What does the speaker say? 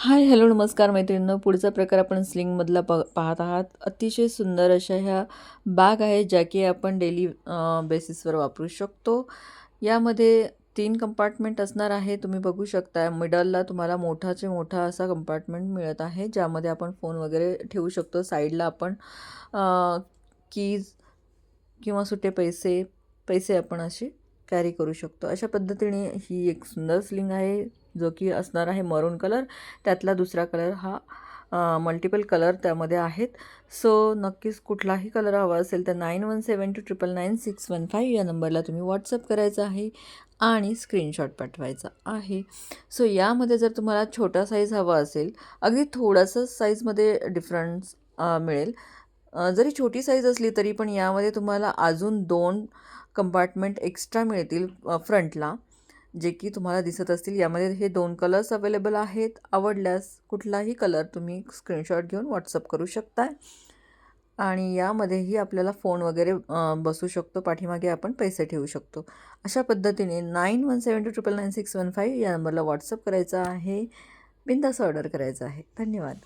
हाय, hello, नमस्कार मैत्रिणींनो. पुढचा प्रकार आपण स्लिंगमधला पाहत आहात. अतिशय सुंदर अशा ह्या बॅग आहेत, ज्या की आपण डेली बेसिसवर वापरू शकतो. यामध्ये 3 कंपार्टमेंट असणार आहे. तुम्ही बघू शकता मिडलला तुम्हाला मोठाचे मोठा असा कंपार्टमेंट मिळत आहे, ज्यामध्ये आपण फोन वगैरे ठेवू शकतो. साईडला आपण कीज किंवा सुटे पैसे आपण असे कॅरी करू शकतो. अशा पद्धतीने ही एक सुंदर स्लिंग आहे, जो की असणार आहे मरून कलर. त्यातला दुसरा कलर हा मल्टिपल कलर त्यामध्ये आहेत. सो नक्कीच कुठलाही कलर हवा असेल तर 9172999615 या नंबरला तुम्ही व्हॉट्सअप करायचा आहे आणि स्क्रीनशॉट पाठवायचा आहे. सो यामध्ये जर तुम्हाला छोटा साईज हवा असेल, अगदी थोडासा साईजमध्ये डिफरन्स मिळेल. जरी छोटी साईज असली तरी पण यामध्ये तुम्हाला अजून 2 कंपार्टमेंट एक्स्ट्रा मिळतील फ्रंटला, जे की तुम्हाला दिसत असतील. यामध्ये हे 2 कलर्स अवेलेबल आहेत. आवडल्यास कुठलाही कलर तुम्ही स्क्रीनशॉट घेऊन व्हॉट्सअप करू शकता आणि यामध्येही आपल्याला फोन वगैरे बसू शकतो. पाठीमागे आपण पैसे ठेवू शकतो. अशा पद्धतीने 9172999615 या नंबरला व्हॉट्सअप करायचा आहे. बिनधास्त ऑर्डर करायचं आहे. धन्यवाद.